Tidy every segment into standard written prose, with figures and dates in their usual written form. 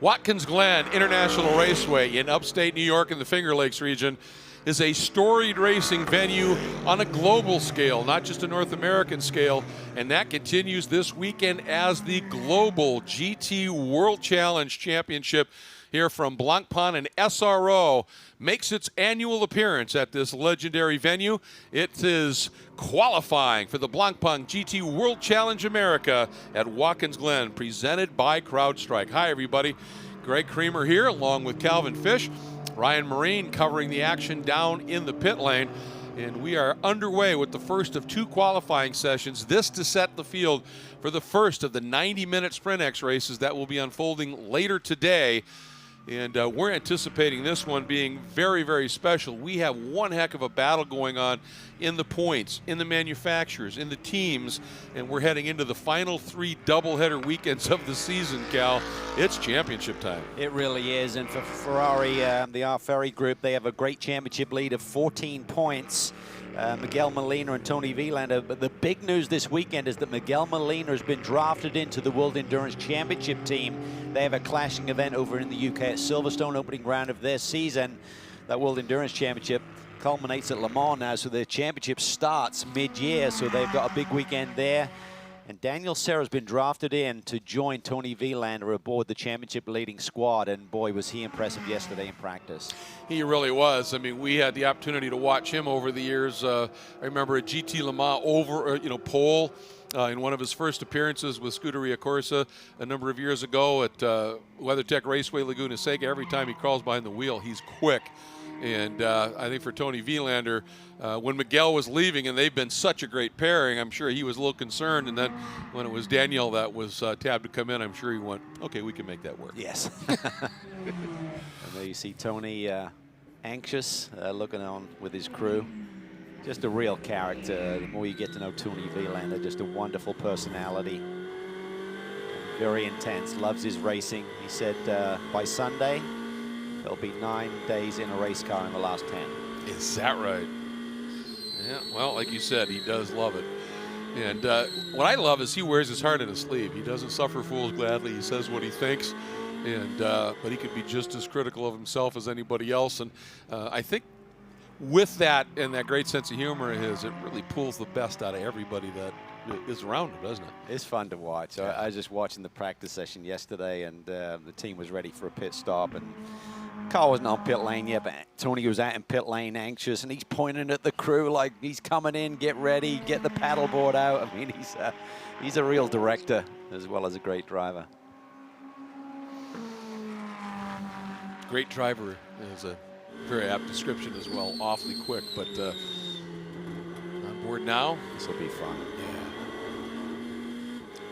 Watkins Glen International Raceway in upstate New York in the Finger Lakes region is a storied racing venue on a global scale, not just a North American scale, and that continues this weekend as the Global GT World Challenge Championship here from Blancpain and SRO makes its annual appearance at this legendary venue. It is qualifying for the Blancpain GT World Challenge America at Watkins Glen, presented by CrowdStrike. Hi, everybody. Greg Creamer here, along with Calvin Fish. Ryan Marine covering the action down in the pit lane. And we are underway with the first of 2 qualifying sessions, this to set the field for the first of the 90-minute Sprint X races that will be unfolding later today. And we're anticipating this one being very, very special. We have one heck of a battle going on in the points, in the manufacturers, in the teams, and we're heading into the final 3 doubleheader weekends of the season, Cal. It's championship time. It really is, and for Ferrari, the Ferrari group, they have a great championship lead of 14 points. Miguel Molina and Tony Vilander. But the big news this weekend is that Miguel Molina has been drafted into the World Endurance Championship team. They have a clashing event over in the UK at Silverstone, opening round of their season. That World Endurance Championship culminates at Le Mans now, so their championship starts mid-year, so they've got a big weekend there. And Daniel Serra's been drafted in to join Tony Vilander aboard the championship leading squad, and boy, was he impressive yesterday in practice. He really was. I mean, we had the opportunity to watch him over the years. I remember at GT Le Mans pole in one of his first appearances with Scuderia Corsa a number of years ago at WeatherTech Raceway Laguna Seca. Every time he crawls behind the wheel, he's quick. And I think for Tony Vilander, when Miguel was leaving, and they've been such a great pairing, I'm sure he was a little concerned. And then when it was Daniel that was tabbed to come in, I'm sure he went, okay, we can make that work. Yes. And there you see Tony anxious, looking on with his crew. Just a real character. The more you get to know Tony Vilander, just a wonderful personality. Very intense, loves his racing. He said by Sunday, there'll be 9 days in a race car in the last 10. Is that right? Yeah, well, like you said, he does love it. And what I love is he wears his heart on his sleeve. He doesn't suffer fools gladly. He says what he thinks. And but he could be just as critical of himself as anybody else. And I think with that and that great sense of humor of his, it really pulls the best out of everybody that is around him, doesn't it? It's fun to watch. Yeah. I was just watching the practice session yesterday, and the team was ready for a pit stop, and Carl wasn't on pit lane yet, but Tony was out in pit lane anxious, and he's pointing at the crew like he's coming in, get ready, get the paddleboard out. I mean, he's a real director as well as a great driver. Great driver is a very apt description as well, awfully quick, but on board now. This will be fun. Yeah.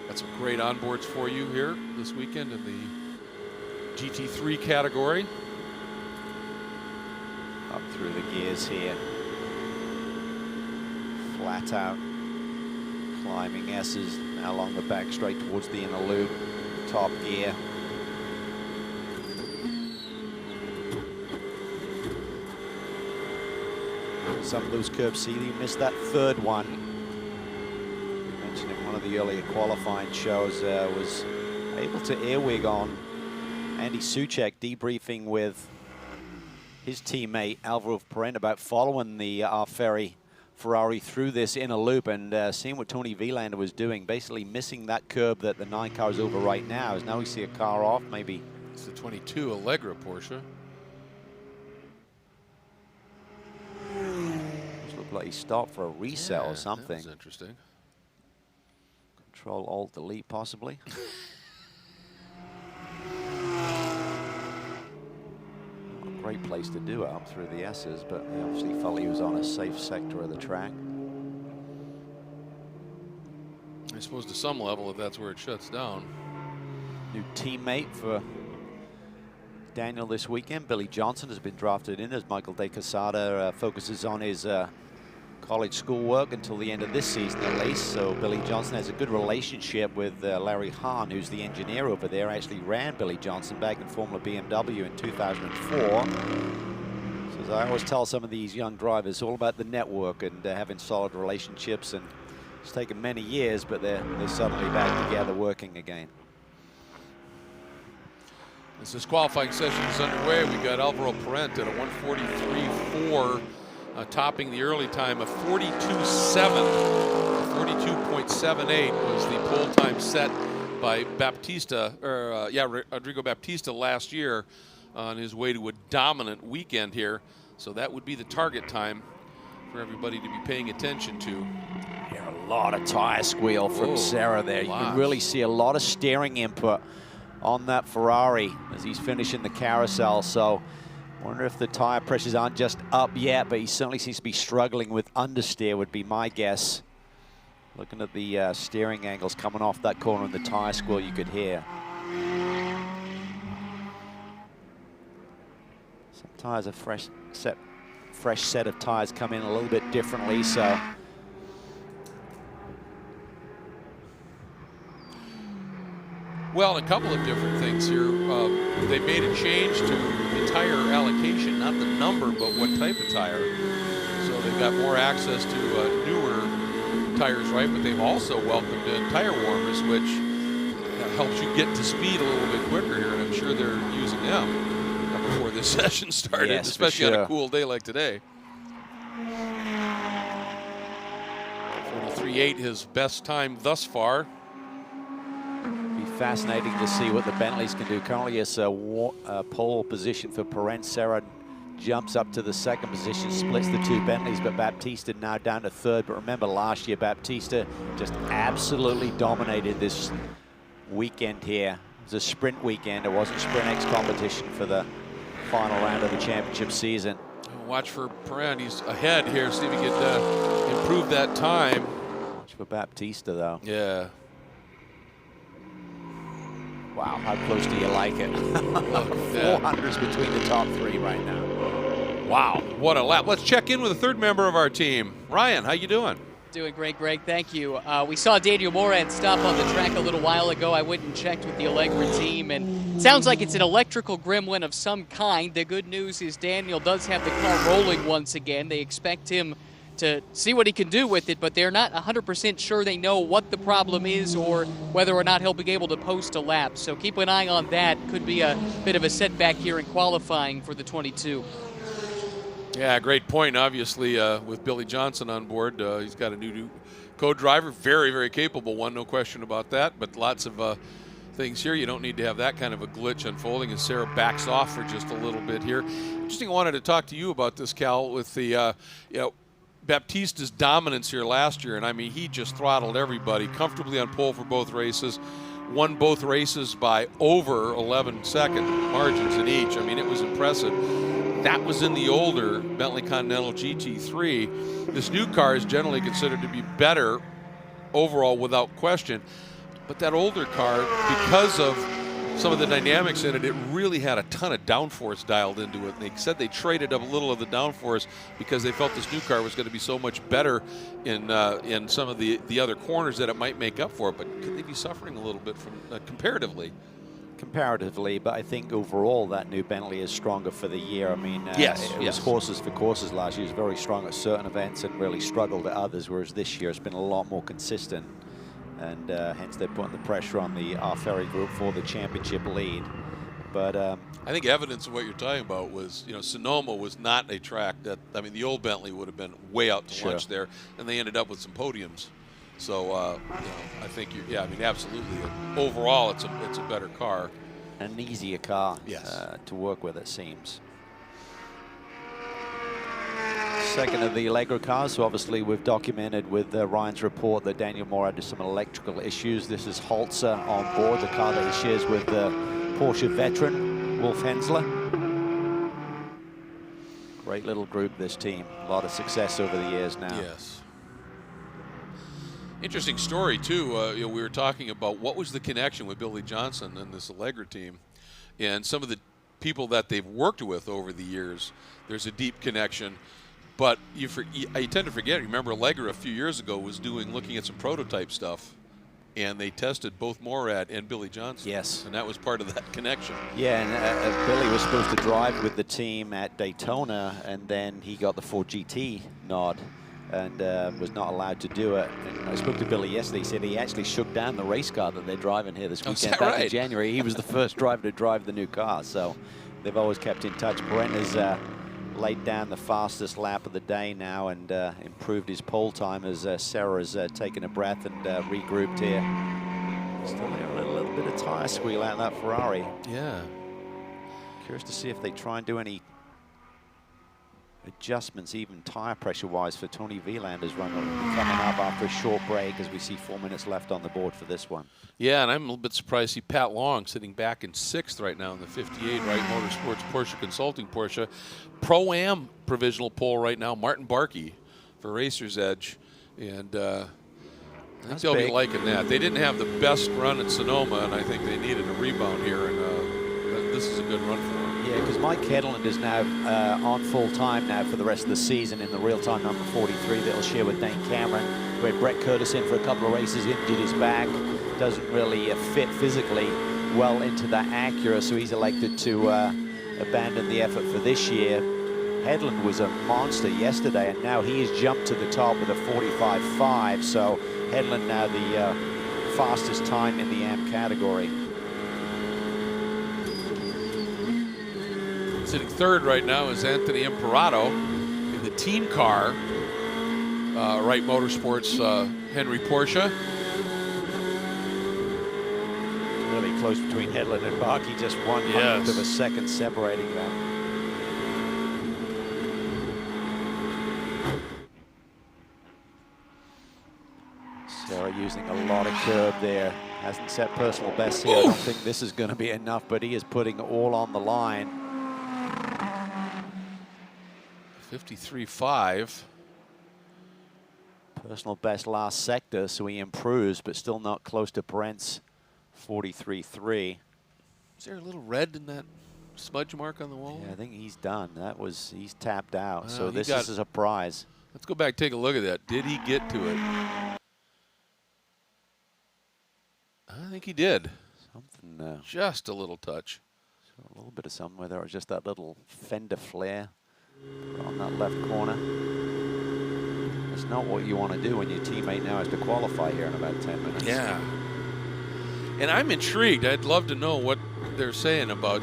Got some great onboards for you here this weekend in the GT3 category. Up through the gears here. Flat out. Climbing S's now along the back straight towards the inner loop. Top gear. Some of those curves, see, you missed that third one. You mentioned in one of the earlier qualifying shows, was able to airwig on Andy Soucek, debriefing with his teammate Alvaro Perrin about following the Ferrari through this inner loop, and seeing what Tony Vilander was doing, basically missing that curb that the 9 car is over right now. As now we see a car off, maybe. It's the 22 Allegra Porsche. Like he stopped for a reset or something. That's interesting. Control Alt Delete possibly. Not a great place to do it up through the S's, but he obviously felt he was on a safe sector of the track. I suppose to some level, if that's where it shuts down. New teammate for Daniel this weekend. Billy Johnson has been drafted in as Michael De Quesada focuses on his college schoolwork until the end of this season at least. So Billy Johnson has a good relationship with Larry Hahn, who's the engineer over there. Actually ran Billy Johnson back in Formula BMW in 2004. So as I always tell some of these young drivers, it's all about the network and having solid relationships. And it's taken many years, but they're suddenly back together working again. As this qualifying session is underway, we got Alvaro Parent at a 1:43.4, topping the early time of 42.7. 42.78 was the pole time set by Baptista, Rodrigo Baptista last year on his way to a dominant weekend here. So that would be the target time for everybody to be paying attention to. Yeah, a lot of tire squeal from Serra there. You can really see a lot of steering input on that Ferrari as he's finishing the carousel. So I wonder if the tire pressures aren't just up yet, but he certainly seems to be struggling with understeer, would be my guess. Looking at the steering angles coming off that corner and the tire squeal you could hear. Some tires are fresh set of tires come in a little bit differently, so. Well, a couple of different things here. They made a change to the tire allocation, not the number, but what type of tire. So they've got more access to newer tires, right? But they've also welcomed in tire warmers, which helps you get to speed a little bit quicker here, and I'm sure they're using them before this session started, yes, especially on a cool day like today. 43.8, his best time thus far. Fascinating to see what the Bentleys can do. Currently it's a pole position for Parent. Serra jumps up to the second position, splits the two Bentleys, but Baptista now down to third. But remember last year, Baptista just absolutely dominated this weekend here. It was a sprint weekend. It wasn't Sprint X competition for the final round of the championship season. Watch for Parent. He's ahead here. See if he can improve that time. Watch for Baptista, though. Yeah. Wow, how close do you like it? 400s between the top three right now. Wow, what a lap. Let's check in with a third member of our team. Ryan, how you doing? Doing great, Greg. Thank you. We saw Daniel Morad stop on the track a little while ago. I went and checked with the Allegra team, and it sounds like it's an electrical gremlin of some kind. The good news is Daniel does have the car rolling once again. They expect him to see what he can do with it, but they're not 100% sure they know what the problem is or whether or not he'll be able to post a lap. So keep an eye on that. Could be a bit of a setback here in qualifying for the 22. Yeah, great point. Obviously, with Billy Johnson on board, he's got a new co-driver, very, very capable one, no question about that. But lots of things here. You don't need to have that kind of a glitch unfolding as Serra backs off for just a little bit here. Interesting. I wanted to talk to you about this, Cal, with the Baptista's dominance here last year, and I mean, he just throttled everybody comfortably on pole for both races, won both races by over 11-second margins in each. I mean, it was impressive. That was in the older Bentley Continental GT3. This new car is generally considered to be better overall without question, but that older car, because of some of the dynamics in it, it really had a ton of downforce dialed into it. They said they traded up a little of the downforce because they felt this new car was going to be so much better in some of the other corners that it might make up for it. But could they be suffering a little bit from comparatively? Comparatively, but I think overall that new Bentley is stronger for the year. I mean, it was horses for courses last year. It was very strong at certain events and really struggled at others, whereas this year it's been a lot more consistent. And hence they're putting the pressure on the Ferry group for the championship lead. But I think evidence of what you're talking about was, Sonoma was not a track that, I mean, the old Bentley would have been way out to lunch there, and they ended up with some podiums. So, I think I mean, absolutely. Overall, it's a better car. An easier car yes. To work with, it seems. Second of the Allegra cars, so obviously we've documented with Ryan's report that Daniel Morad had some electrical issues. This is Holzer on board, the car that he shares with the Porsche veteran, Wolf Hensler. Great little group, this team. A lot of success over the years now. Yes. Interesting story, too. We were talking about what was the connection with Billy Johnson and this Allegra team. And some of the people that they've worked with over the years, there's a deep connection. But you tend to forget. Remember, Allegra a few years ago was looking at some prototype stuff, and they tested both Morad and Billy Johnson. Yes. And that was part of that connection. Yeah, and Billy was supposed to drive with the team at Daytona, and then he got the Ford GT nod. and was not allowed to do it. And I spoke to Billy yesterday. He said he actually shook down the race car that they're driving here this weekend. Back in January, he was the first driver to drive the new car, so they've always kept in touch. Brent has laid down the fastest lap of the day now and improved his pole time as Sarah has taken a breath and regrouped here. Still hearing a little bit of tire squeal out of that Ferrari. Yeah. Curious to see if they try and do any adjustments, even tire pressure-wise, for Tony Wielander's run coming up after a short break, as we see 4 minutes left on the board for this one. Yeah, and I'm a little bit surprised to see Pat Long sitting back in 6th right now in the 58 Wright Motorsports Porsche Consulting Porsche. Pro-Am provisional pole right now, Martin Barkey for Racer's Edge. And I think they'll be liking that. They didn't have the best run at Sonoma, and I think they needed a rebound here, and this is a good run for them. Yeah, because Mike Hedlund is now on full time now for the rest of the season in the real-time number 43 that he'll share with Dane Cameron. We had Brett Curtis in for a couple of races, injured his back, doesn't really fit physically well into that Acura, so he's elected to abandon the effort for this year. Hedlund was a monster yesterday, and now he has jumped to the top with a 45.5, so Hedlund now the fastest time in the AM category. Sitting 3rd right now is Anthony Imperato in the team car, Wright Motorsports Henry Porsche. Really close between Hedlund and Barkey, just 1/100th of a second separating them. Sarah using a lot of curb there. Hasn't set personal best here. I don't think this is going to be enough, but he is putting all on the line. 53.5. Personal best last sector, so he improves, but still not close to Brent's 43.3. Is there a little red in that smudge mark on the wall? Yeah, I think he's done. He's tapped out. Well, so this is a surprise. Let's go back and take a look at that. Did he get to it? I think he did. Something. Just a little touch. So a little bit of something, whether it was just that little fender flare on that left corner. It's not what you want to do when your teammate now has to qualify here in about 10 minutes. Yeah. And I'm intrigued. I'd love to know what they're saying about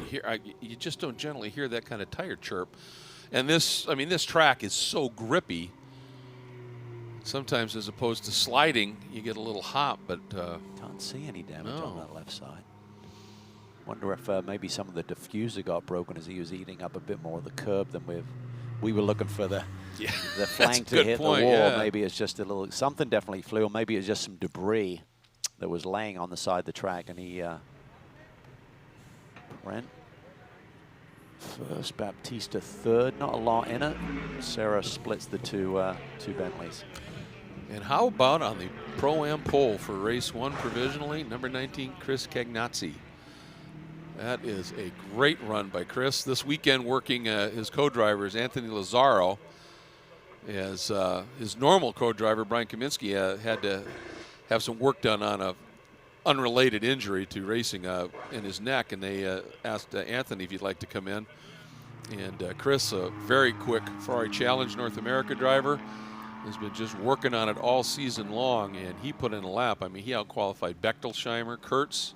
here. You just don't generally hear that kind of tire chirp. And this, I mean, this track is so grippy. Sometimes, as opposed to sliding, you get a little hop, but can't see any damage on that left side. Wonder if maybe some of the diffuser got broken as he was eating up a bit more of the curb than we were looking for the flank to hit the wall. Yeah. Maybe it's just a little something definitely flew, or maybe it's just some debris that was laying on the side of the track, and he Brent first, Baptista third. Not a lot in it. Sarah splits the two Bentleys. And how about on the Pro-Am pole for race 1 provisionally, number 19, Chris Cagnazzi. That is a great run by Chris. This weekend working his co-driver is Anthony Lazzaro. As his normal co-driver, Brian Kaminsky, had to have some work done on a unrelated injury to racing in his neck, and they asked Anthony if he'd like to come in. And Chris, a very quick Ferrari Challenge North America driver, has been just working on it all season long, and he put in a lap. I mean, he outqualified Bechtelsheimer, Kurtz.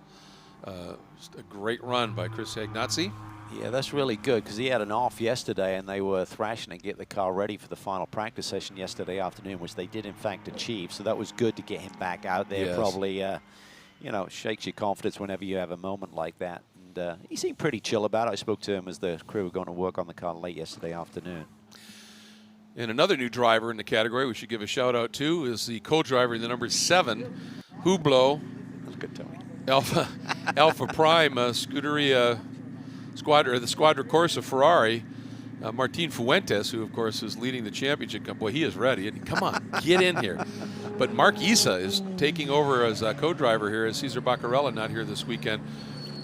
Just a great run by Chris Cagnazzi. Yeah, that's really good, because he had an off yesterday, and they were thrashing to get the car ready for the final practice session yesterday afternoon, which they did in fact achieve. So that was good to get him back out there. Yes. Probably, you know, shakes your confidence whenever you have a moment like that. And he seemed pretty chill about it. I spoke to him as the crew were going to work on the car late yesterday afternoon. And another new driver in the category we should give a shout out to is the co-driver in the number 7, Hublot. That's good, Tony. Alpha Prime Scuderia Squadra, the Squadra Corsa Ferrari. Martin Fuentes, who of course is leading the championship. Boy, he is ready. Come on, get in here. But Mark Issa is taking over as co-driver here, as Cesar Baccarella not here this weekend,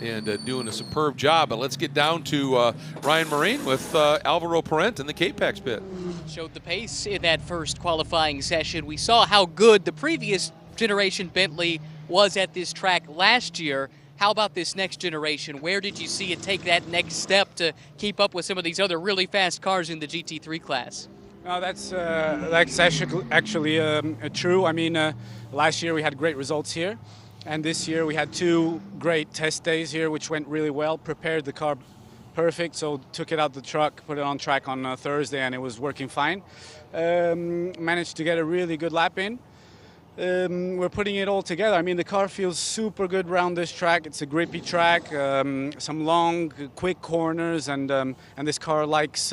and doing a superb job. But let's get down to Ryan Marine with Alvaro Parent in the K-Pax pit. Showed the pace in that first qualifying session. We saw how good the previous generation Bentley was at this track last year. How about this next generation? Where did you see it take that next step to keep up with some of these other really fast cars in the GT3 class? No, that's actually true. I mean, last year we had great results here, and this year we had 2 great test days here, which went really well. Prepared the car perfect, so took it out the truck, put it on track on Thursday, and it was working fine. Managed to get a really good lap in. We're putting it all together. I mean, the car feels super good around this track. It's a grippy track, some long, quick corners, and this car likes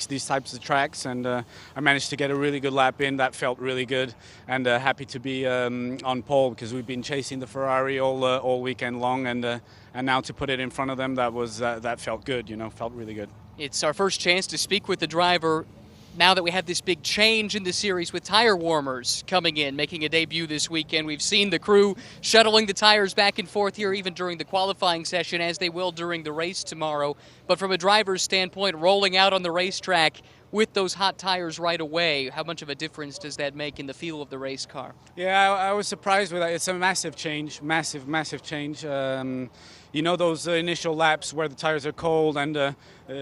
these types of tracks. And I managed to get a really good lap in. That felt really good, and happy to be on pole because we've been chasing the Ferrari all weekend long, and now to put it in front of them, that felt good. You know, felt really good. It's our first chance to speak with the driver now that we have this big change in the series with tire warmers coming in, making a debut this weekend. We've seen the crew shuttling the tires back and forth here even during the qualifying session, as they will during the race tomorrow. But from a driver's standpoint, rolling out on the racetrack with those hot tires right away, how much of a difference does that make in the feel of the race car? Yeah, I was surprised with that. It's a massive change, massive change. You know, those initial laps where the tires are cold, and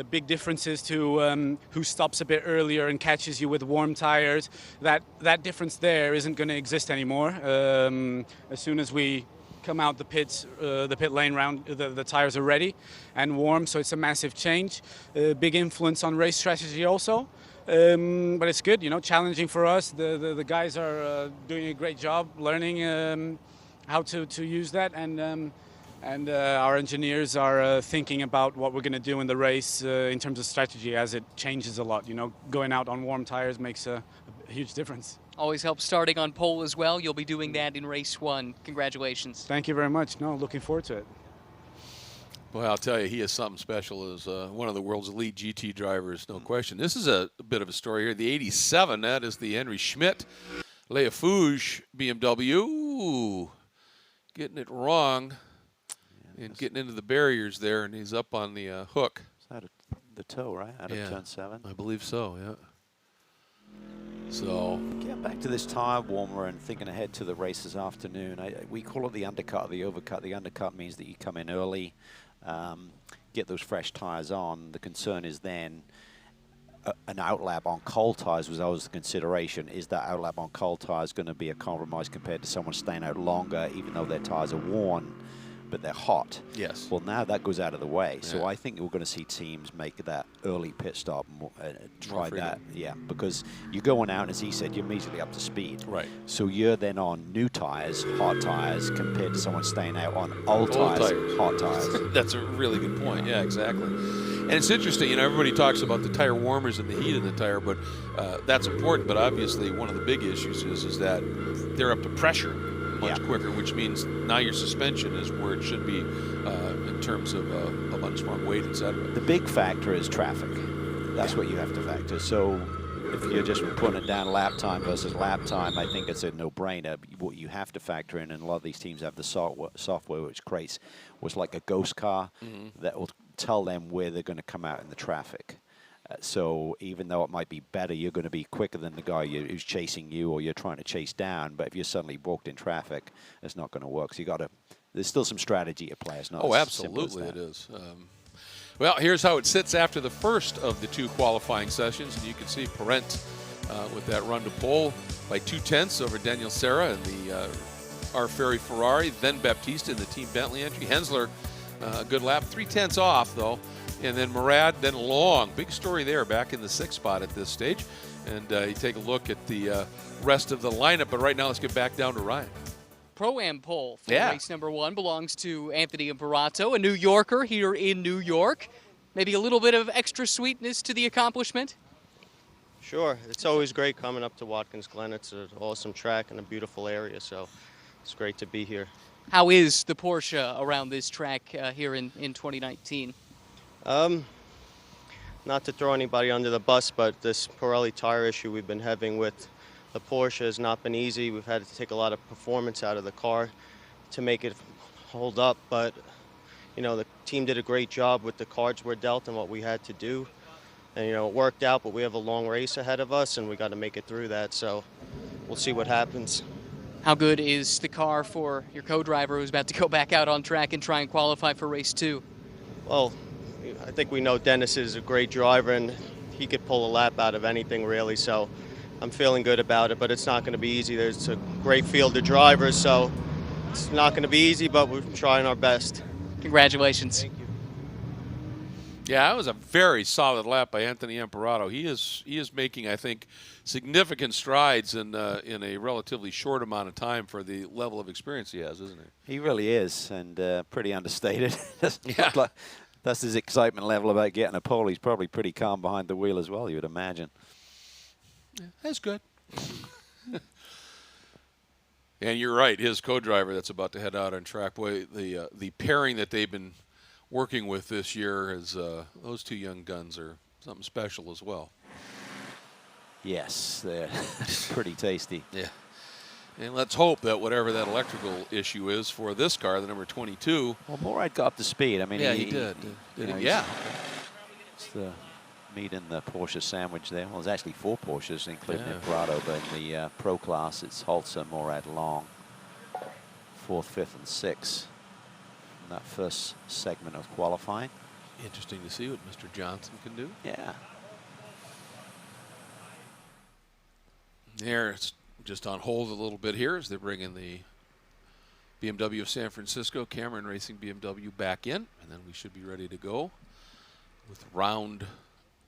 big differences to who stops a bit earlier and catches you with warm tires. That difference there isn't going to exist anymore. As soon as we come out the pits, the pit lane round, the tires are ready and warm, so it's a massive change. Big influence on race strategy also. But it's good, you know, challenging for us. The guys are doing a great job learning how to use that, and our engineers are thinking about what we're going to do in the race in terms of strategy, as it changes a lot. You know, going out on warm tires makes a huge difference. Always helps starting on pole as well. You'll be doing that in race 1. Congratulations. Thank you very much. No, looking forward to it. Well, I'll tell you, he is something special as one of the world's elite GT drivers, no question. This is a bit of a story here. The 87, that is the Henry Schmidt Leafouge BMW. Ooh, getting it wrong and getting into the barriers there, and he's up on the hook. Is that the toe, right, out of turn 7? I believe so, yeah. So getting back to this tire warmer and thinking ahead to the race this afternoon, we call it the undercut, the overcut. The undercut means that you come in early, get those fresh tires on. The concern is then an outlap on cold tires was always the consideration. Is that outlap on cold tires going to be a compromise compared to someone staying out longer, even though their tires are worn, but they're hot? Yes. Well, now that goes out of the way. Yeah. So I think we're going to see teams make that early pit stop, try that. Yeah, because you're going out, as he said, you're immediately up to speed. Right. So you're then on new tires, hot tires, compared to someone staying out on old tires, hot tires. That's a really good point. Yeah, exactly. And it's interesting, you know, everybody talks about the tire warmers and the heat in the tire, but that's important. But obviously, one of the big issues is that they're up to pressure much quicker, which means now your suspension is where it should be in terms of a bunch more weight, etc. The big factor is traffic. That's what you have to factor. So if you're just putting it down lap time versus lap time, I think it's a no-brainer. What you have to factor in, and a lot of these teams have the software which creates what's like a ghost car that will tell them where they're going to come out in the traffic. So even though it might be better, you're going to be quicker than the guy who's chasing you or you're trying to chase down. But if you're suddenly walked in traffic, it's not going to work. So you got to. There's still some strategy at play. It's not. Oh, absolutely, it is. Well, here's how it sits after the first of the 2 qualifying sessions, and you can see Parent with that run to pole by 2/10 over Daniel Serra and the our Ferrari, then Baptista in the Team Bentley entry. Hensler, a good lap, 3/10 off though. And then Murad, then Long. Big story there, back in the 6th spot at this stage. And you take a look at the rest of the lineup. But right now, let's get back down to Ryan. Pro-Am pole for race number 1 belongs to Anthony Imparato, a New Yorker here in New York. Maybe a little bit of extra sweetness to the accomplishment? Sure. It's always great coming up to Watkins Glen. It's an awesome track and a beautiful area, so it's great to be here. How is the Porsche around this track here in 2019? Not to throw anybody under the bus, but this Pirelli tire issue we've been having with the Porsche has not been easy. We've had to take a lot of performance out of the car to make it hold up, but you know, the team did a great job with the cards we're dealt and what we had to do. And you know, it worked out, but we have a long race ahead of us and we got to make it through that, so we'll see what happens. How good is the car for your co-driver who's about to go back out on track and try and qualify for race 2? Well, I think we know Dennis is a great driver, and he could pull a lap out of anything really. So I'm feeling good about it, but it's not going to be easy. There's a great field of drivers, so it's not going to be easy, but we're trying our best. Congratulations. Yeah, that was a very solid lap by Anthony Imperato. He is making, I think, significant strides in a relatively short amount of time for the level of experience he has, isn't he? He really is, and pretty understated. Yeah. That's his excitement level about getting a pole. He's probably pretty calm behind the wheel as well, you would imagine. Yeah, that's good. And you're right, his co-driver that's about to head out on track. Boy, the pairing that they've been working with this year is those two young guns are something special as well. Yes, they're pretty tasty. Yeah. And let's hope that whatever that electrical issue is for this car, the number 22. Well, Morad got up to speed. I mean, Yeah, he did. You know, Yeah. It's the meat in the Porsche sandwich there. Well, there's actually 4 Porsches, including Yeah. Imperato, but in the Pro class, it's Holzer, Morad, Long, 4th, 5th, and 6th in that first segment of qualifying. Interesting to see what Mr. Johnson can do. Yeah. There, it's just on hold a little bit here as they bring in the BMW of San Francisco, Cameron Racing BMW back in, and then we should be ready to go with round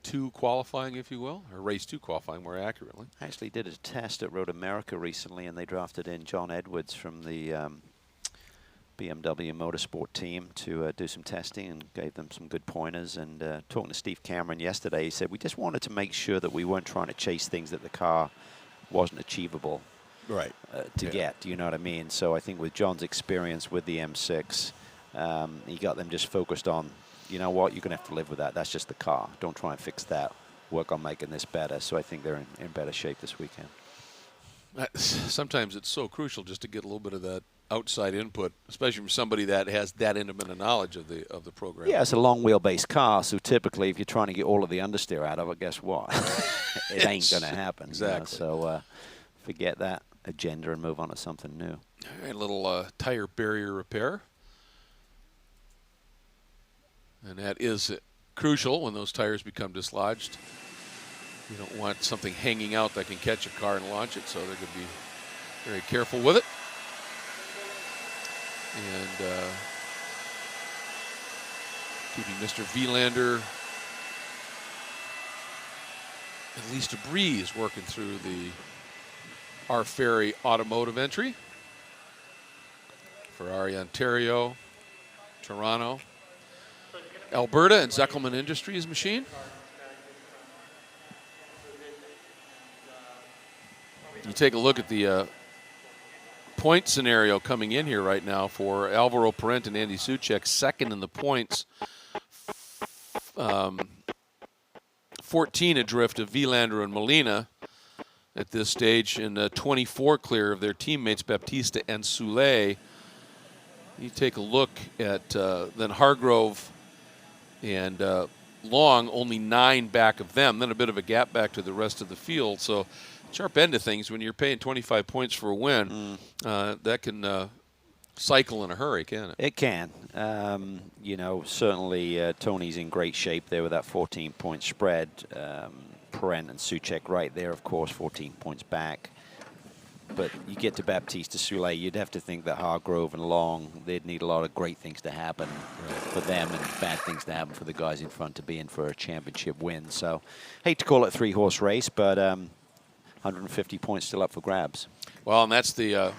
2 qualifying, if you will, or race 2 qualifying more accurately. I actually did a test at Road America recently, and they drafted in John Edwards from the BMW Motorsport team to do some testing and gave them some good pointers. And talking to Steve Cameron yesterday, he said, we just wanted to make sure that we weren't trying to chase things that the car wasn't achievable to get. Do you know what I mean? So I think with John's experience with the M6, he got them just focused on, you know what, you're going to have to live with that. That's just the car. Don't try and fix that. Work on making this better. So I think they're in better shape this weekend. Sometimes it's so crucial just to get a little bit of that outside input, especially from somebody that has that intimate a knowledge of the program. Yeah, it's a long wheelbase car, so typically if you're trying to get all of the understeer out of it, guess what? It ain't going to happen. Exactly. You know? So forget that agenda and move on to something new. All right, a little tire barrier repair. And that is crucial when those tires become dislodged. You don't want something hanging out that can catch a car and launch it, so they're going to be very careful with it. And keeping Mr. Vielander at least a breeze working through the R. Ferry automotive entry. Ferrari Ontario, Toronto, Alberta, and Zeckelman Industries machine. You take a look at the point scenario coming in here right now for Alvaro Parent and Andy Soucek, second in the points. 14 adrift of Vielander and Molina at this stage, and 24 clear of their teammates Baptista and Soule. You take a look at then Hargrove and Long, only 9 back of them, then a bit of a gap back to the rest of the field. So sharp end of things, when you're paying 25 points for a win, that can cycle in a hurry, can it? It can. You know, certainly Tony's in great shape there with that 14-point spread. Parent and Soucek right there, of course, 14 points back. But you get to Baptista, Soule, you'd have to think that Hargrove and Long, they'd need a lot of great things to happen for them and bad things to happen for the guys in front to be in for a championship win. So, hate to call it a 3-horse race, but 150 points still up for grabs. Well, and that's the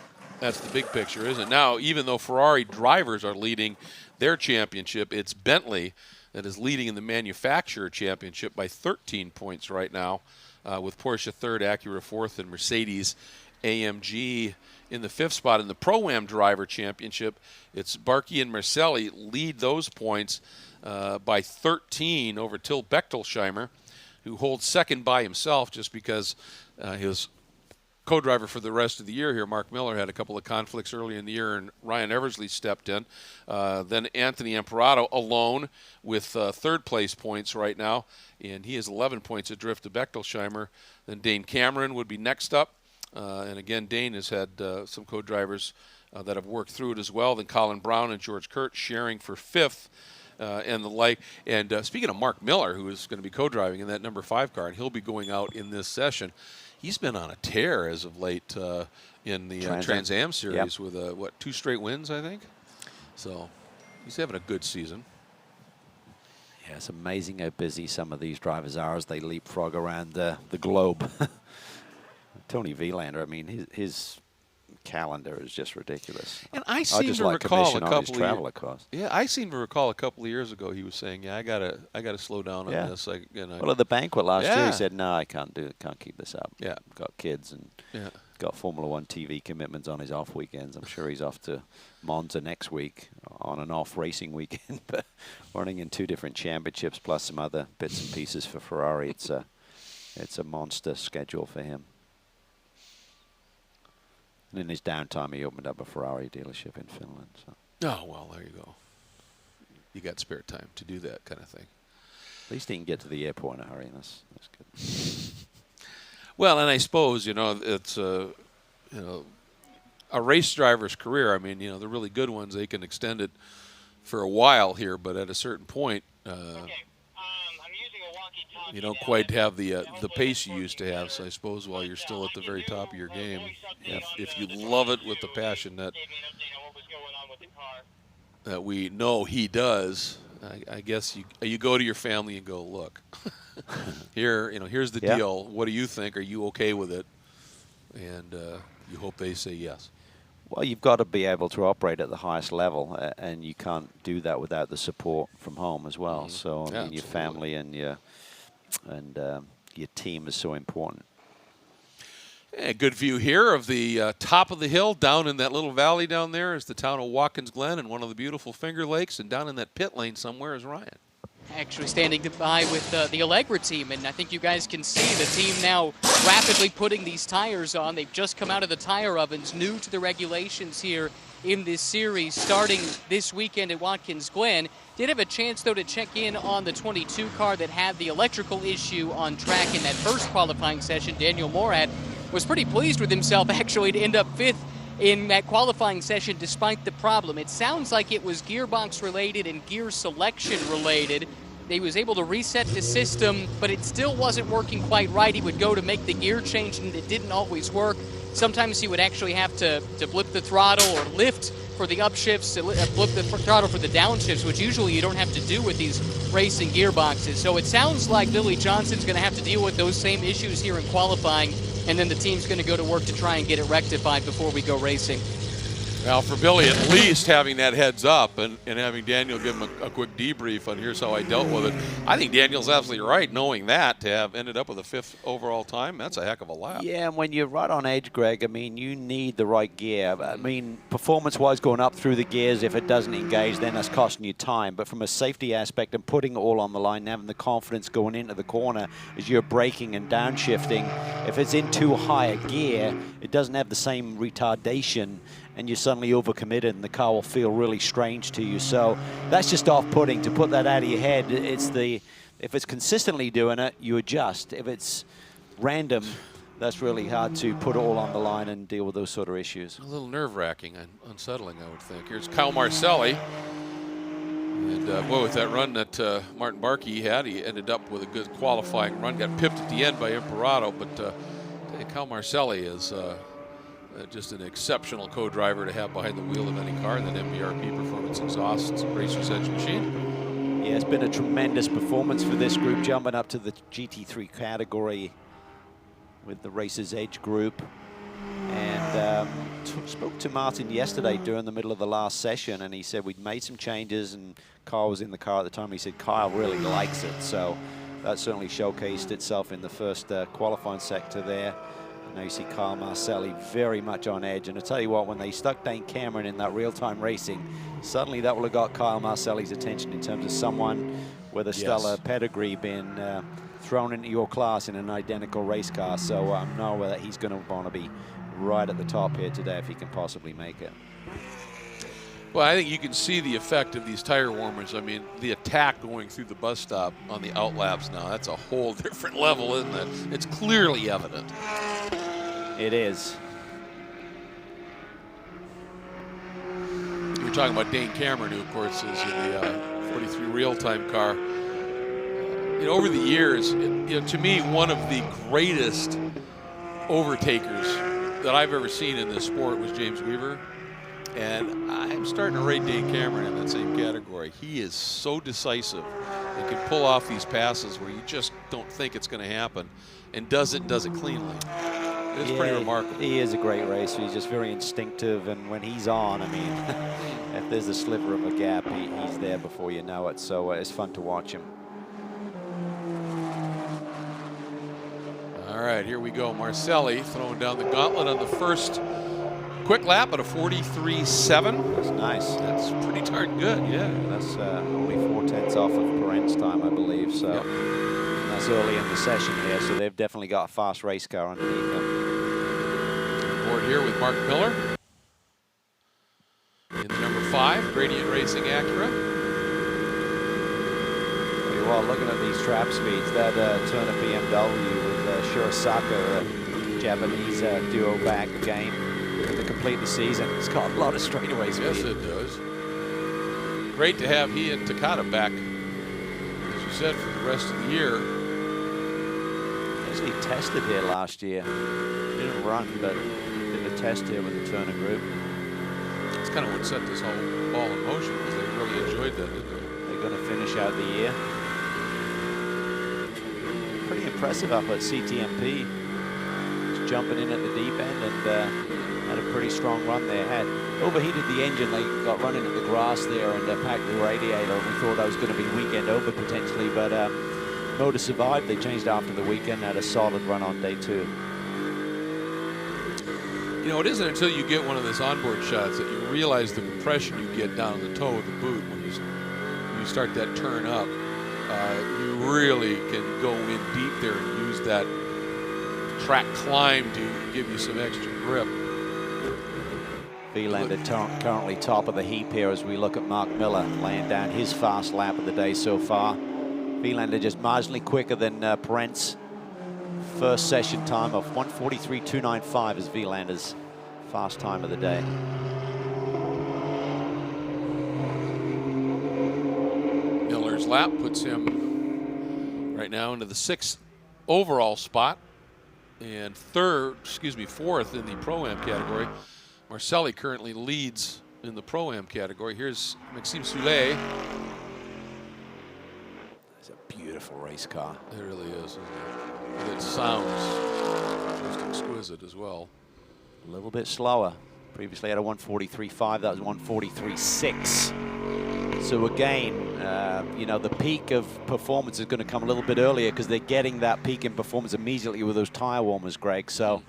big picture, isn't it? Now, even though Ferrari drivers are leading their championship, it's Bentley that is leading in the manufacturer championship by 13 points right now, with Porsche third, Acura fourth, and Mercedes AMG in the 5th spot. In the Pro-Am driver championship, it's Barkey and Marcelli lead those points by 13 over Till Bechtelsheimer, who holds second by himself just because his co-driver for the rest of the year here, Mark Miller, had a couple of conflicts early in the year, and Ryan Eversley stepped in. Then Anthony Imperato alone with third-place points right now, and he has 11 points adrift to Bechtelsheimer. Then Dane Cameron would be next up. And again, Dane has had some co-drivers that have worked through it as well. Then Colin Brown and George Kurt sharing for 5th. and the like. And speaking of Mark Miller, who is going to be co-driving in that number 5 car, and he'll be going out in this session. He's been on a tear as of late in the Trans Am series with, 2 straight wins, I think. So he's having a good season. Yeah, it's amazing how busy some of these drivers are as they leapfrog around the globe. Tony Vilander, I mean, his calendar is just ridiculous. And I seem to recall a couple of costs. Yeah, I seem to recall a couple of years ago he was saying, "Yeah, I gotta slow down on this." Well, at the banquet last year, he said, "No, I can't keep this up." Yeah, got kids and got Formula One TV commitments on his off weekends. I'm sure he's off to Monza next week on an off racing weekend, but running in 2 different championships plus some other bits and pieces for Ferrari. It's a monster schedule for him. And in his downtime, he opened up a Ferrari dealership in Finland. So. Oh, well, there you go. You got spare time to do that kind of thing. At least he can get to the airport in a hurry. That's good. Well, and I suppose, it's a race driver's career. I mean, the really good ones, they can extend it for a while here, but at a certain point, you don't quite have the pace you used to have. So I suppose while you're still at the very top of your game, if you love it with the passion that we know he does, I guess you go to your family and go, look, here's the deal. What do you think? Are you okay with it? And you hope they say yes. Well, you've got to be able to operate at the highest level, and you can't do that without the support from home as well. Mm-hmm. So I mean, your family and your team is so important. A good view here of the top of the hill. Down in that little valley down there is the town of Watkins Glen and one of the beautiful Finger Lakes. And down in that pit lane somewhere is Ryan. Actually standing by with the Allegra team, and I think you guys can see the team now rapidly putting these tires on. They've just come out of the tire ovens, new to the regulations here in this series, starting this weekend at Watkins Glen. Did have a chance, though, to check in on the 22 car that had the electrical issue on track in that first qualifying session. Daniel Morad was pretty pleased with himself, actually, to end up 5th in that qualifying session despite the problem. It sounds like it was gearbox related and gear selection related. He was able to reset the system, but it still wasn't working quite right. He would go to make the gear change, and it didn't always work. Sometimes he would actually have to blip the throttle or lift for the upshifts, blip the throttle for the downshifts, which usually you don't have to do with these racing gearboxes. So it sounds like Billy Johnson's going to have to deal with those same issues here in qualifying, and then the team's going to go to work to try and get it rectified before we go racing. Well, for Billy, at least having that heads up and having Daniel give him a quick debrief on here's how I dealt with it. I think Daniel's absolutely right, knowing that, to have ended up with a 5th overall time, that's a heck of a lap. Yeah, and when you're right on edge, Greg, I mean, you need the right gear. I mean, performance-wise, going up through the gears, if it doesn't engage, then that's costing you time. But from a safety aspect and putting it all on the line, having the confidence going into the corner as you're braking and downshifting, if it's in too high a gear, it doesn't have the same retardation, and you're suddenly overcommitted and the car will feel really strange to you. So that's just off-putting. To put that out of your head, if it's consistently doing it, you adjust. If it's random, that's really hard to put it all on the line and deal with those sort of issues. A little nerve-wracking and unsettling, I would think. Here's Kyle Marcelli. And boy, with that run that Martin Barkey had, he ended up with a good qualifying run. Got pipped at the end by Imperato, but Kyle Marcelli is just an exceptional co-driver to have behind the wheel of any car in that MBRP Performance Exhaust Racer's Edge machine. Yeah, it's been a tremendous performance for this group, jumping up to the GT3 category with the Racer's Edge group. And spoke to Martin yesterday during the middle of the last session, and he said we'd made some changes, and Kyle was in the car at the time. He said Kyle really likes it, so that certainly showcased itself in the first qualifying sector there. Now you see Kyle Marcelli very much on edge. And I tell you what, when they stuck Dane Cameron in that real-time racing, suddenly that will have got Kyle Marcelli's attention in terms of someone with a stellar pedigree being thrown into your class in an identical race car. So I know that he's going to want to be right at the top here today if he can possibly make it. Well, I think you can see the effect of these tire warmers. I mean, the attack going through the bus stop on the outlaps now, that's a whole different level, isn't it? It's clearly evident. It is. You're talking about Dane Cameron, who, of course, is in the 43 real-time car. You know, over the years, to me, one of the greatest overtakers that I've ever seen in this sport was James Weaver. And I'm starting to rate Dane Cameron in that same category. He is so decisive and can pull off these passes where you just don't think it's going to happen, and does it cleanly. It's pretty remarkable. He is a great racer. He's just very instinctive, and when he's on, I mean, if there's a sliver of a gap, he's there before you know it. So it's fun to watch him. All right, here we go. Marcelli throwing down the gauntlet on the first quick lap at a 43.7. That's nice. That's pretty darn good, yeah. That's only 4/10 off of Perrin's time, I believe. So yep. That's early in the session here. So they've definitely got a fast race car underneath them. Board here with Mark Miller in the number 5 Gradient Racing Acura. Pretty well, looking at these trap speeds, that Turner BMW with Shirosaka, Japanese duo back again to complete the season. It's got a lot of straightaway speed. Yes, it does. Great to have he and Takata back, as you said, for the rest of the year. Actually tested here last year. Didn't run, but did a test here with the Turner group. That's kind of what set this whole ball in motion, because they really enjoyed that, didn't they? They're going to finish out the year. Pretty impressive up at CTMP. Just jumping in at the deep end and had a pretty strong run there. Had overheated the engine. They got running at the grass there and packed the radiator. We thought that was going to be weekend over potentially, but motor survived. They changed after the weekend. Had a solid run on day 2. You know, it isn't until you get one of those onboard shots that you realize the compression you get down the toe of the boot when you start that turn up. You really can go in deep there and use that track climb to give you some extra grip. Vilander currently top of the heap here as we look at Mark Miller laying down his fast lap of the day so far. Vilander just marginally quicker than Perrin's first session time of 1:43.295 is Vilander's fast time of the day. Miller's lap puts him right now into the 6th overall spot and 4th in the Pro-Am category. Marcelli currently leads in the Pro-Am category. Here's Maxime Soulet. It's a beautiful race car. It really is, isn't it? And it sounds just exquisite as well. A little bit slower. Previously had a 1:43.5. That was 1:43.6. So again, you know, the peak of performance is going to come a little bit earlier because they're getting that peak in performance immediately with those tire warmers, Greg. So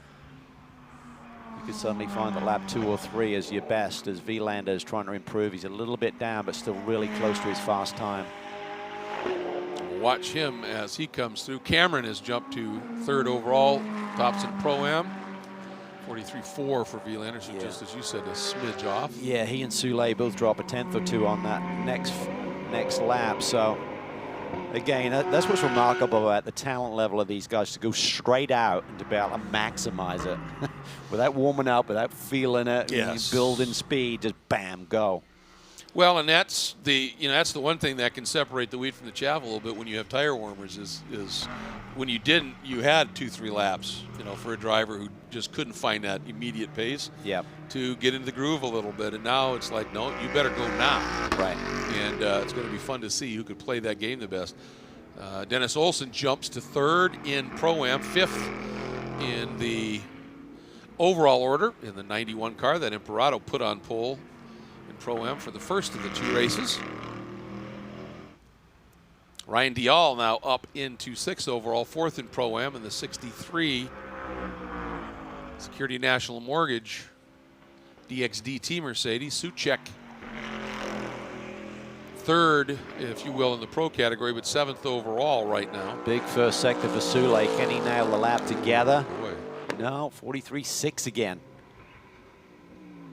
you could suddenly find that lap 2 or 3 as your best as Vilander is trying to improve. He's a little bit down, but still really close to his fast time. Watch him as he comes through. Cameron has jumped to 3rd overall, tops in Pro-Am. 43.4 for Vilander, so just as you said, a smidge off. Yeah, he and Soulet both drop a 10th or 2 on that next lap. So again, that's what's remarkable about the talent level of these guys, to go straight out and to be able to maximize it without warming up, without feeling it, yes. Building speed, just bam, go. Well, and that's the one thing that can separate the wheat from the chaff a little bit when you have tire warmers is when you didn't, you had 2-3 laps, you know, for a driver who just couldn't find that immediate pace to get into the groove a little bit. And now it's like, no, you better go now. Right. And it's going to be fun to see who could play that game the best. Dennis Olsen jumps to 3rd in Pro-Am, 5th in the overall order in the 91 car that Imperato put on pole in Pro-Am for the first of the 2 races. Ryan Dial now up into 6th overall, 4th in Pro-Am in the 63 Security National Mortgage DXDT Mercedes. Suchek 3rd, if you will, in the Pro category, but 7th overall right now. Big first sector for Soulet. Can he nail the lap together? Boy. No, 43.6 again.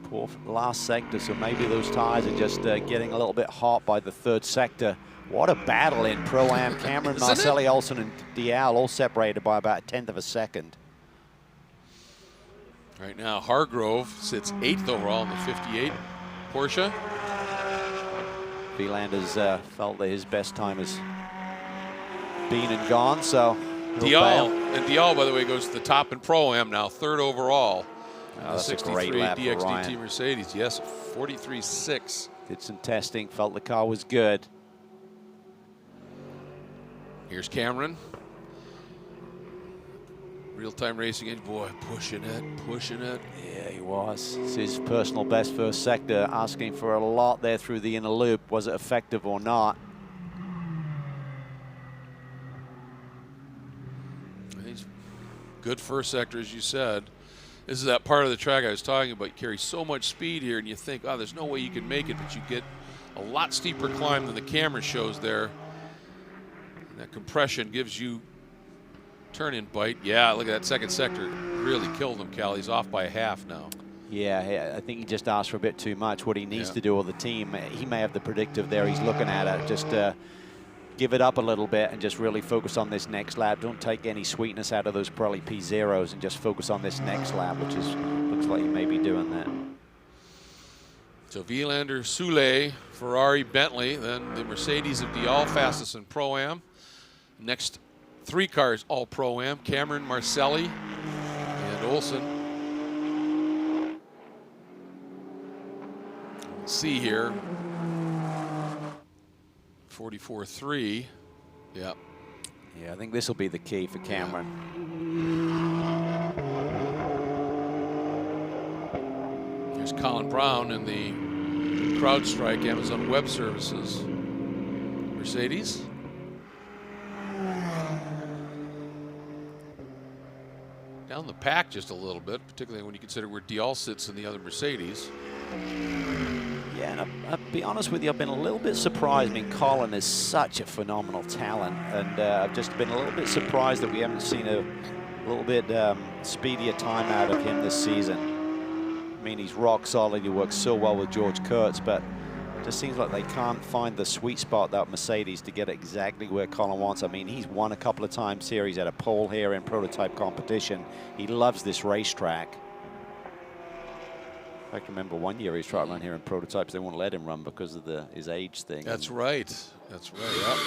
Poor last sector, so maybe those tires are just getting a little bit hot by the 3rd sector. What a battle in Pro-Am. Cameron, Marcelli, Olsen, and Dial all separated by about a 1/10 of a second. Right now, Hargrove sits 8th overall in the 58 Porsche. Wielander's felt that his best time has been and gone, so Dial, by the way, goes to the top in Pro-Am now, 3rd overall. That's the a great 63 lap for DXDT Ryan. Mercedes, yes, 43.6. Did some testing, felt the car was good. Here's Cameron. Real-time racing engine, boy, pushing it. Yeah, he was. It's his personal best first sector, asking for a lot there through the inner loop. Was it effective or not? He's good first sector, as you said. This is that part of the track I was talking about. You carry so much speed here, and you think, oh, there's no way you can make it, but you get a lot steeper climb than the camera shows there. And that compression gives you turn-in bite. Yeah, look at that second sector. Really killed him, Cal. He's off by a half now. Yeah, I think he just asked for a bit too much. What he needs to do, or the team, he may have the predictive there. He's looking at it. Just give it up a little bit and just really focus on this next lap. Don't take any sweetness out of those Pirelli P0s and just focus on this next lap, which is looks like he may be doing that. So Wielander, Soule, Ferrari, Bentley, then the Mercedes of Dial, fastest in Pro-Am. Next 3 cars, all Pro-Am. Cameron, Marcelli, and Olsen. Let's see here. 44.3. Yeah. Yeah, I think this will be the key for Cameron. Here's Colin Brown in the CrowdStrike Amazon Web Services Mercedes. Down the pack just a little bit, particularly when you consider where Dial sits in the other Mercedes. Yeah, and I'll be honest with you, I've been a little bit surprised. I mean, Colin is such a phenomenal talent, and I've just been a little bit surprised that we haven't seen a little bit speedier time out of him this season. I mean, he's rock solid. He works so well with George Kurtz, but it just seems like they can't find the sweet spot, that Mercedes, to get exactly where Colin wants. I mean, he's won a couple of times here. He's had a pole here in prototype competition. He loves this racetrack. I can remember one year he's trying to run here in prototypes. They won't let him run because of his age thing. That's right. That's right. Yep.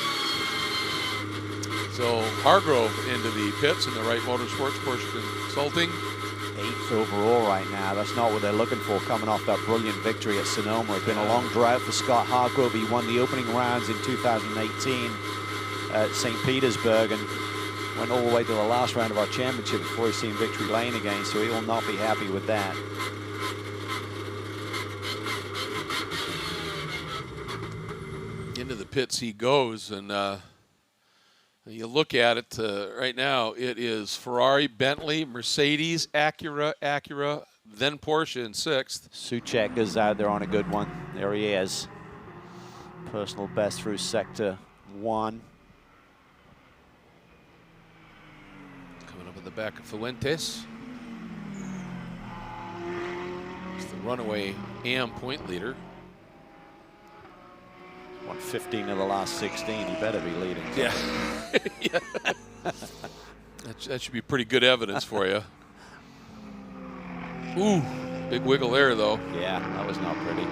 So Hargrove into the pits in the Wright Motorsports, Porsche Consulting. 8th overall right now. That's not what they're looking for, coming off that brilliant victory at Sonoma. It's been a long drought for Scott Hargrove. He won the opening rounds in 2018 at St. Petersburg and went all the way to the last round of our championship before he's seen victory lane again, so he will not be happy with that. Into the pits he goes, and you look at it right now, it is Ferrari, Bentley, Mercedes, Acura, then Porsche in 6th. Soucek is out there on a good one. There he is. Personal best through sector 1. Coming up in the back of Fuentes. It's the runaway AM point leader. Won 15 of the last 16. He better be leading. Yeah. Yeah. That should be pretty good evidence for you. Ooh, big wiggle there, though. Yeah, that was not pretty.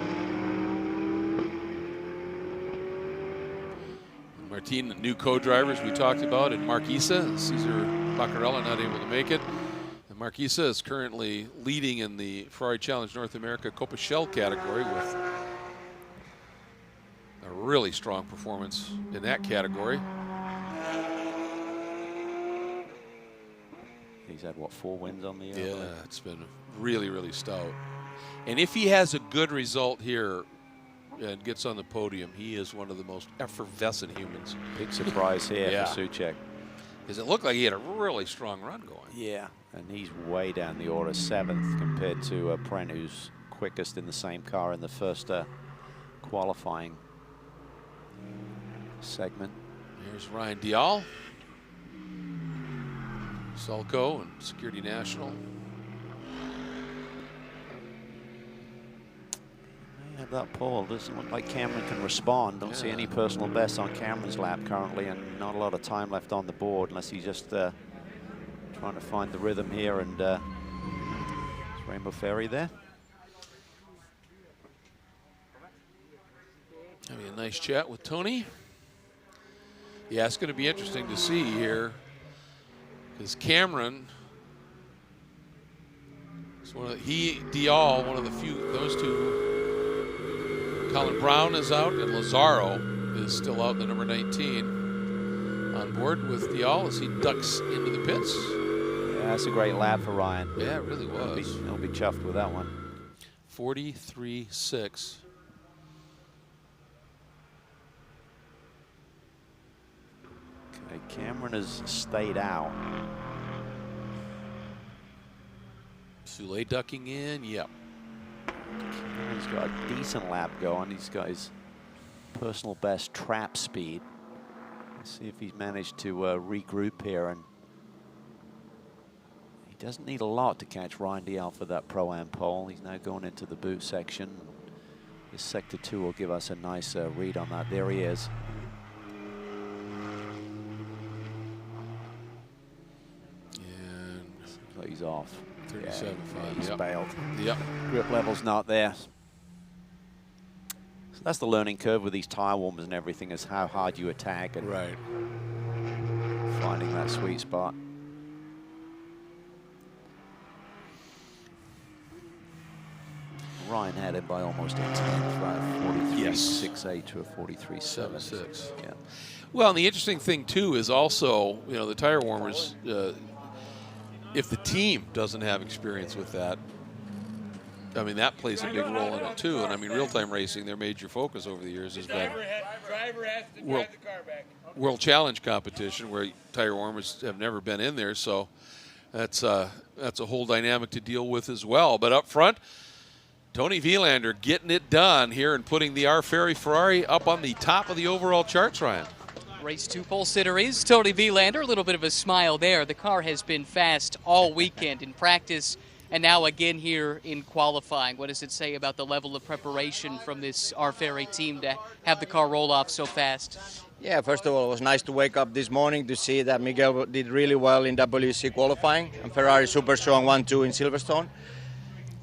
Martin, the new co-drivers we talked about, and Marquisa and Cesar Baccarella not able to make it. And Marquisa is currently leading in the Ferrari Challenge North America Copa Shell category with a really strong performance in that category. He's had, what, 4 wins on the year? Yeah, it's been really, really stout. And if he has a good result here and gets on the podium, he is one of the most effervescent humans. Big surprise here for Soucek. Because it looked like he had a really strong run going. Yeah, and he's way down the order, 7th compared to Prent, who's quickest in the same car in the first qualifying segment. Here's Ryan Dial, Sulco and Security National. They have that pole. Doesn't look like Cameron can respond. Don't see any personal bests on Cameron's lap currently, and not a lot of time left on the board unless he's just trying to find the rhythm here. And is Rainbow Ferry there? I mean, A nice chat with Tony. Yeah, it's going to be interesting to see here, because Cameron, Dial, one of the few, those two. Colin Brown is out, and Lazaro is still out, the number 19. On board with Dial as he ducks into the pits. Yeah, that's a great lap for Ryan. Yeah, it really was. He'll be chuffed with that one. 43.6. Okay, Cameron has stayed out. Soule ducking in, yep. He's got a decent lap going. He's got his personal best trap speed. Let's see if he's managed to regroup here. And he doesn't need a lot to catch Ryan Dial for that Pro-Am pole. He's now going into the boot section. This sector 2 will give us a nice read on that. There he is. And seems like he's off. 37.5. Yeah, he's Yep. bailed. Yep. Grip level's not there. So that's the learning curve with these tire warmers and everything, is how hard you attack and Right. finding that sweet spot. Ryan had it by almost a tenth, right? 43.68 to a 43.76. Yeah. Well, and the interesting thing too is also, you know, the tire warmers. If the team doesn't have experience with that, I mean, that plays a big role in it too. And I mean, real-time racing, their major focus over the years has been World Challenge competition, where tire warmers have never been in there. So that's a whole dynamic to deal with as well. But up front, Tony Vilander getting it done here and putting the Ferrari up on the top of the overall charts, Ryan. Race 2 pole sitter is Tony Vilander. A little bit of a smile there. The car has been fast all weekend in practice and now again here in qualifying. What does it say about the level of preparation from this Ferrari team to have the car roll off so fast? Yeah, first of all, it was nice to wake up this morning to see that Miguel did really well in WEC qualifying and Ferrari super strong 1-2 in Silverstone.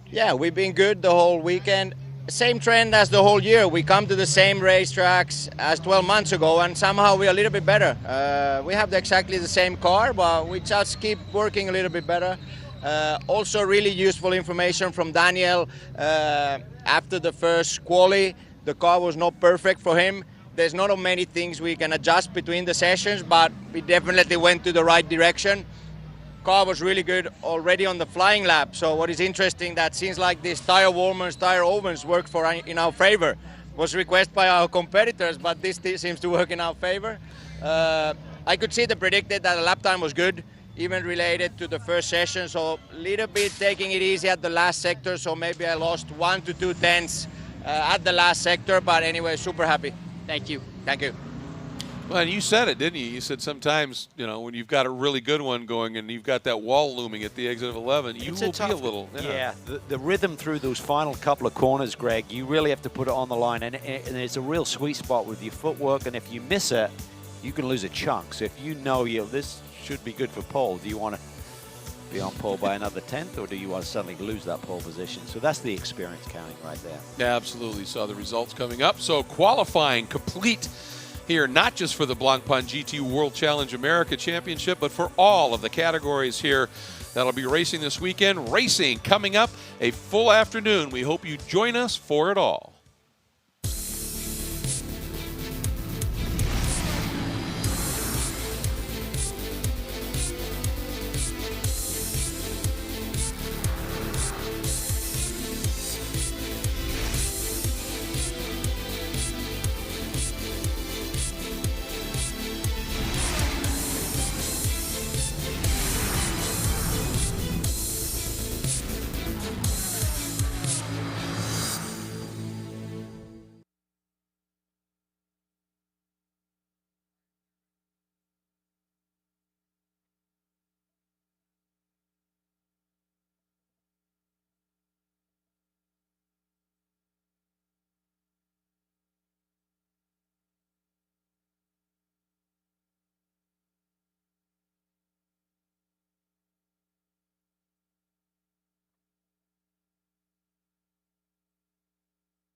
Yeah, we've been good the whole weekend. Same trend as the whole year. We come to the same racetracks as 12 months ago, and somehow we're a little bit better. We have exactly the same car, but we just keep working a little bit better. Also really useful information from Daniel. After the first quali, the car was not perfect for him. There's not many things we can adjust between the sessions, but we definitely went to the right direction. Car was really good already on the flying lap. So what is interesting, that seems like these tire warmers, tire ovens work in our favor. Was requested by our competitors, but this seems to work in our favor. I could see the predicted that the lap time was good, even related to the first session. So a little bit taking it easy at the last sector. So maybe I lost 1 to 2 tenths at the last sector, but anyway, super happy. Thank you. Thank you. Well, and you said it, didn't you? You said sometimes, you know, when you've got a really good one going and you've got that wall looming at the exit of 11, you will be a little. Yeah, the rhythm through those final couple of corners, Greg, you really have to put it on the line. And it's a real sweet spot with your footwork. And if you miss it, you can lose a chunk. So if you know this should be good for pole, do you want to be on pole by another tenth, or do you want to suddenly lose that pole position? So that's the experience counting right there. Yeah, absolutely. Saw the results coming up. So qualifying complete here, not just for the Blancpain GT World Challenge America Championship, but for all of the categories here that'll be racing this weekend. Racing coming up a full afternoon. We hope you join us for it all.